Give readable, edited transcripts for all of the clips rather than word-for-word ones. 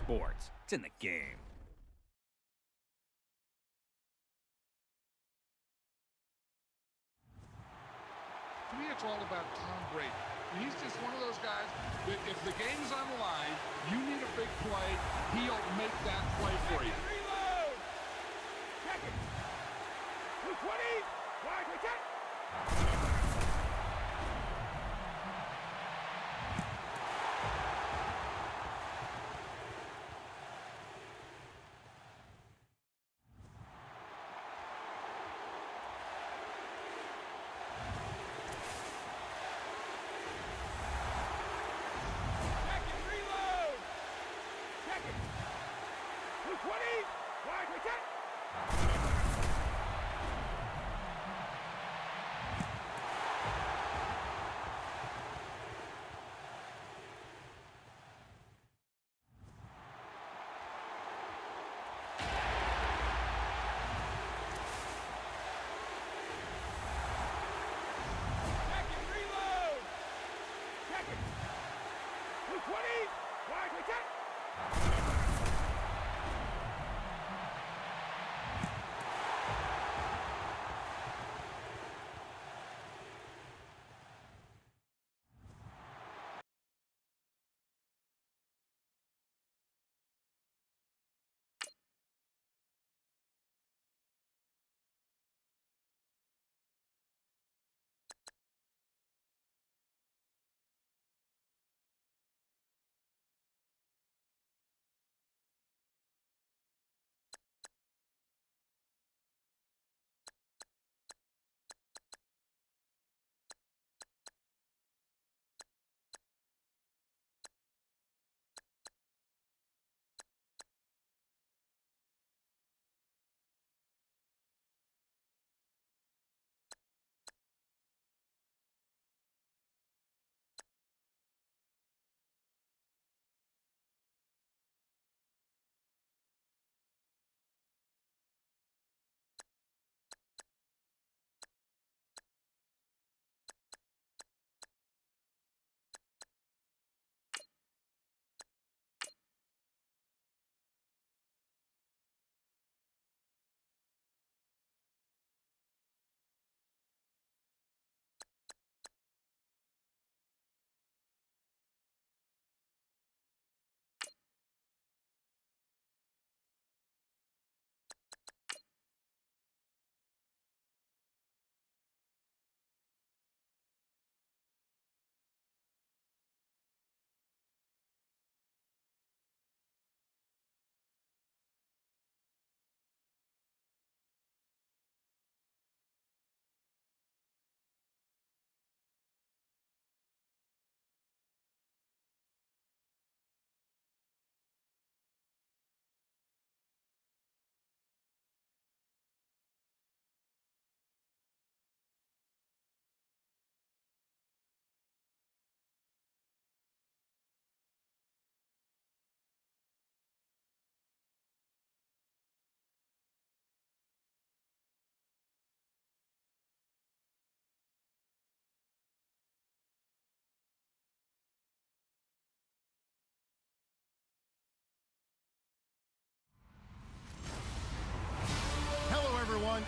Sports. It's in the game. To me, it's all about Tom Brady. He's just one of those guys that if the game is on the line, you need a big play, he'll make that play for you. Reload! Check it! 220! Wide, we check!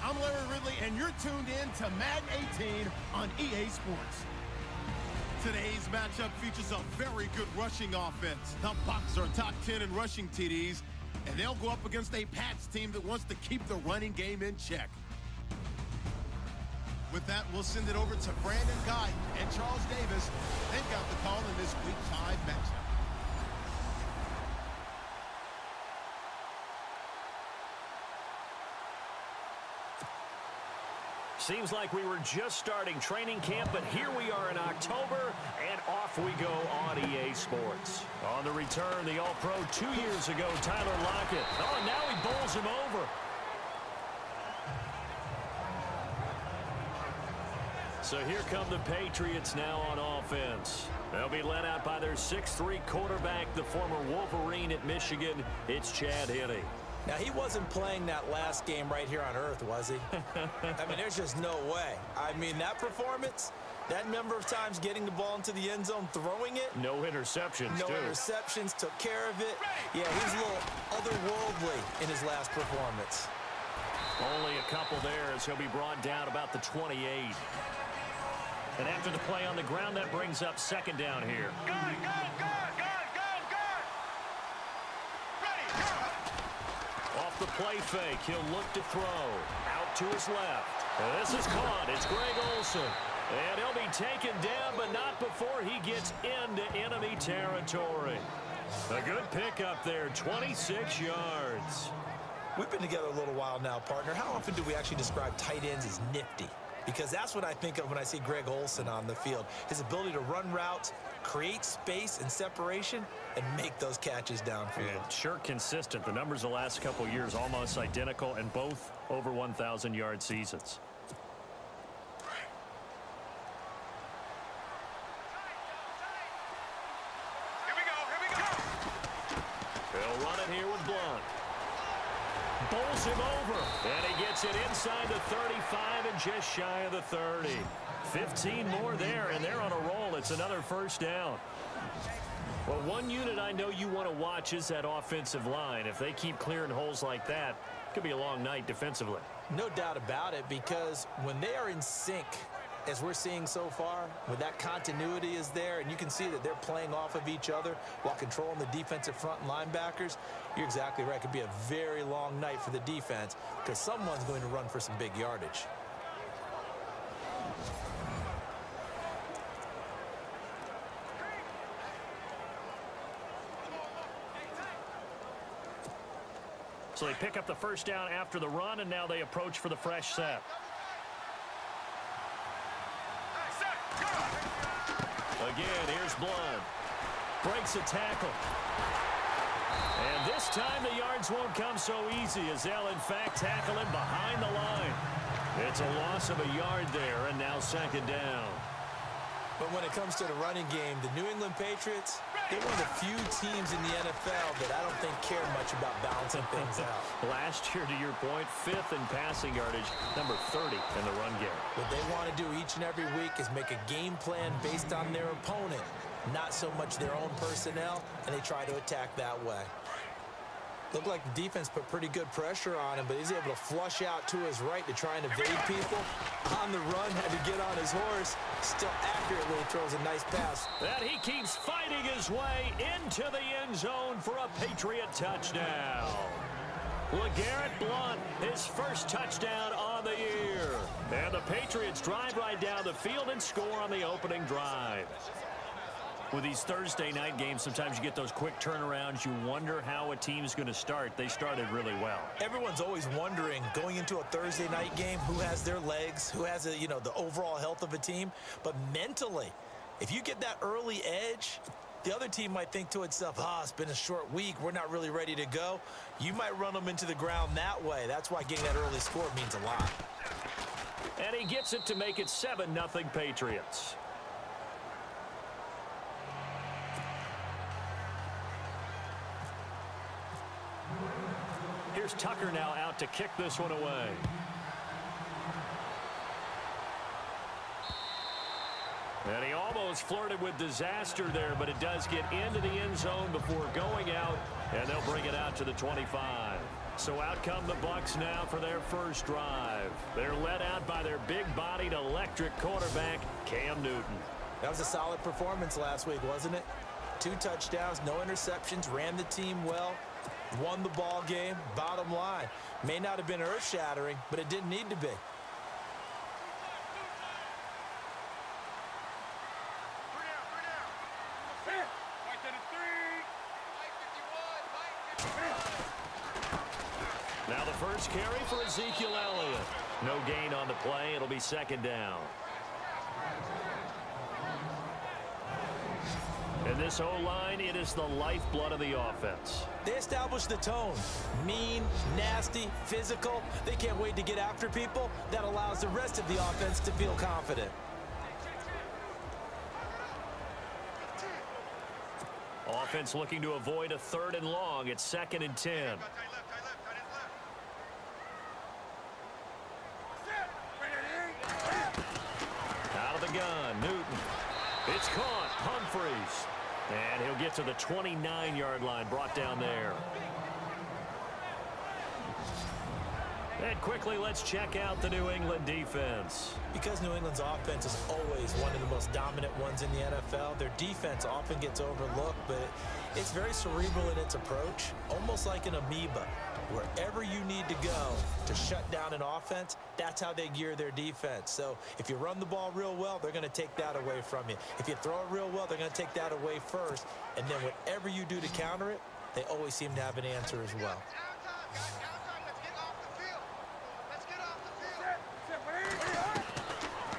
I'm Larry Ridley, and you're tuned in to Madden 18 on EA Sports. Today's matchup features a very good rushing offense. The Bucs are top 10 in rushing TDs, and they'll go up against a Pats team that wants to keep the running game in check. With that, we'll send it over to Brandon Guy and Charles Davis. They've got the call in this Week 5 matchup. Seems like we were just starting training camp, but here we are in October, and off we go on EA Sports. On the return, the All-Pro 2 years ago, Tyler Lockett. Oh, and now he bowls him over. So here come the Patriots now on offense. They'll be led out by their 6'3" quarterback, the former Wolverine at Michigan. It's Chad Henne. Now, he wasn't playing that last game right here on Earth, was he? I mean, there's just no way. I mean, that performance, That number of times getting the ball into the end zone, throwing it. No interceptions, No too. interceptions, took care of it. Yeah, he was a little otherworldly in his last performance. Only a couple there as he'll be brought down about the 28. And after the play on the ground, that brings up second down here. Go, go, go, go, go, go. Ready, go. Off the play fake, he'll look to throw. Out to his left. And this is caught. It's Greg Olsen. And he'll be taken down, but not before he gets into enemy territory. A good pickup there, 26 yards. We've been together a little while now, partner. How often do we actually describe tight ends as nifty? Because that's what I think of when I see Greg Olsen on the field. His ability to run routes, create space and separation, and make those catches downfield. And sure consistent. The numbers the last couple of years almost identical, and both over 1,000-yard seasons. Here we go. He'll run it here with Blunt. Bowls him over, and he gets it inside the 35 and just shy of the 30. 15 more there, and they're on a roll. It's another first down. Well, one unit I know you want to watch is that offensive line. If they keep clearing holes like that, it could be a long night defensively. No doubt about it, because when they are in sync, as we're seeing so far, when that continuity is there, and you can see that they're playing off of each other while controlling the defensive front and linebackers, you're exactly right. It could be a very long night for the defense because someone's going to run for some big yardage. So they pick up the first down after the run, and now they approach for the fresh set. Again, here's Blunt. Breaks a tackle. And this time the yards won't come so easy as they'll, in fact, tackle him behind the line. It's a loss of a yard there, and now second down. But when it comes to the running game, the New England Patriots, they're one of the few teams in the NFL that I don't think care much about balancing things out. Last year, to your point, 5th in passing yardage, number 30 in the run game. What they want to do each and every week is make a game plan based on their opponent, not so much their own personnel, and they try to attack that way. Looked like the defense put pretty good pressure on him, but he's able to flush out to his right to try and evade people. On the run, had to get on his horse. Still accurately throws a nice pass. And he keeps fighting his way into the end zone for a Patriot touchdown. LeGarrette Blunt, his first touchdown on the year. And the Patriots drive right down the field and score on the opening drive. With these Thursday night games, sometimes you get those quick turnarounds. You wonder how a team's going to start. They started really well. Everyone's always wondering, going into a Thursday night game, who has their legs, who has, the overall health of a team. But mentally, if you get that early edge, the other team might think to itself, it's been a short week. We're not really ready to go. You might run them into the ground that way. That's why getting that early score means a lot. And he gets it to make it 7-0 Patriots. Here's Tucker now out to kick this one away. And he almost flirted with disaster there, but it does get into the end zone before going out, and they'll bring it out to the 25. So out come the Bucs now for their first drive. They're led out by their big-bodied electric quarterback, Cam Newton. That was a solid performance last week, wasn't it? 2 touchdowns, no interceptions, ran the team well. Won the ball game. Bottom line, may not have been earth-shattering, but it didn't need to be. Now the first carry for Ezekiel Elliott. No gain on the play. It'll be second down. And this O-line, it is the lifeblood of the offense. They established the tone. Mean, nasty, physical. They can't wait to get after people. That allows the rest of the offense to feel confident. Offense looking to avoid a 3rd and long. It's 2nd and 10. Out of the gun. It's caught. Humphreys. And he'll get to the 29-yard line, brought down there. And quickly, let's check out the New England defense. Because New England's offense is always one of the most dominant ones in the NFL, their defense often gets overlooked, but it's very cerebral in its approach, almost like an amoeba. Wherever you need to go to shut down an offense, that's how they gear their defense. So if you run the ball real well, they're going to take that away from you. If you throw it real well, they're going to take that away first. And then whatever you do to counter it, they always seem to have an answer as well.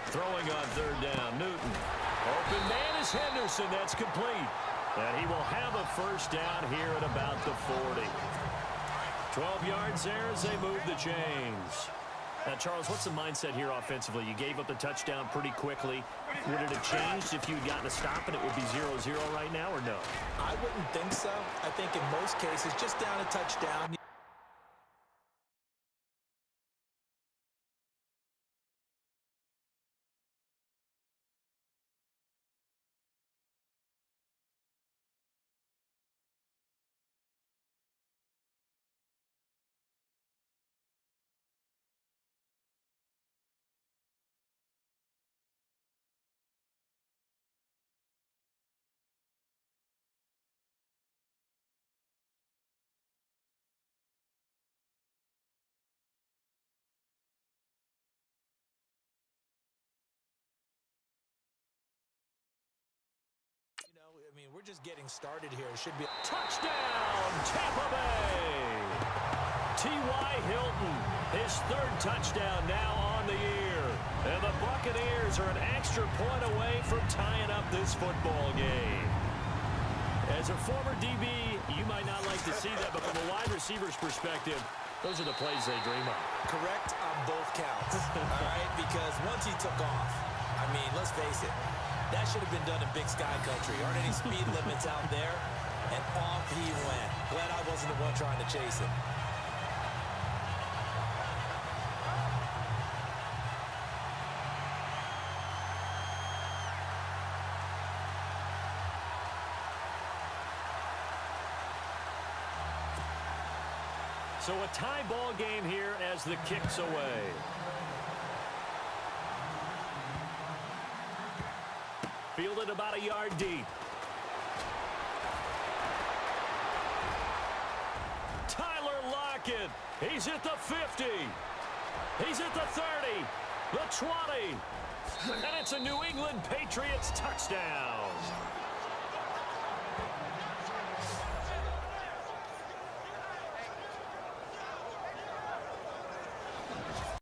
Throwing on third down, Newton. Open man is Henderson. That's complete. And he will have a first down here at about the 40. 12 yards there as they move the chains. Now, Charles, what's the mindset here offensively? You gave up the touchdown pretty quickly. Would it have changed if you had gotten a stop and it would be 0-0 right now, or no? I wouldn't think so. I think in most cases, just down a touchdown. I mean, we're just getting started here. It should be touchdown, Tampa Bay. T.Y. Hilton, his third touchdown now on the year. And the Buccaneers are an extra point away from tying up this football game. As a former DB, you might not like to see that, but from a wide receiver's perspective, those are the plays they dream of. Correct on both counts, all right? Because once he took off, I mean, let's face it, that should have been done in Big Sky Country. Aren't any speed limits out there? And off he went. Glad I wasn't the one trying to chase him. So a tie ball game here as the kick's away. Fielded about a yard deep. Tyler Lockett. He's at the 50. He's at the 30. The 20. And it's a New England Patriots touchdown.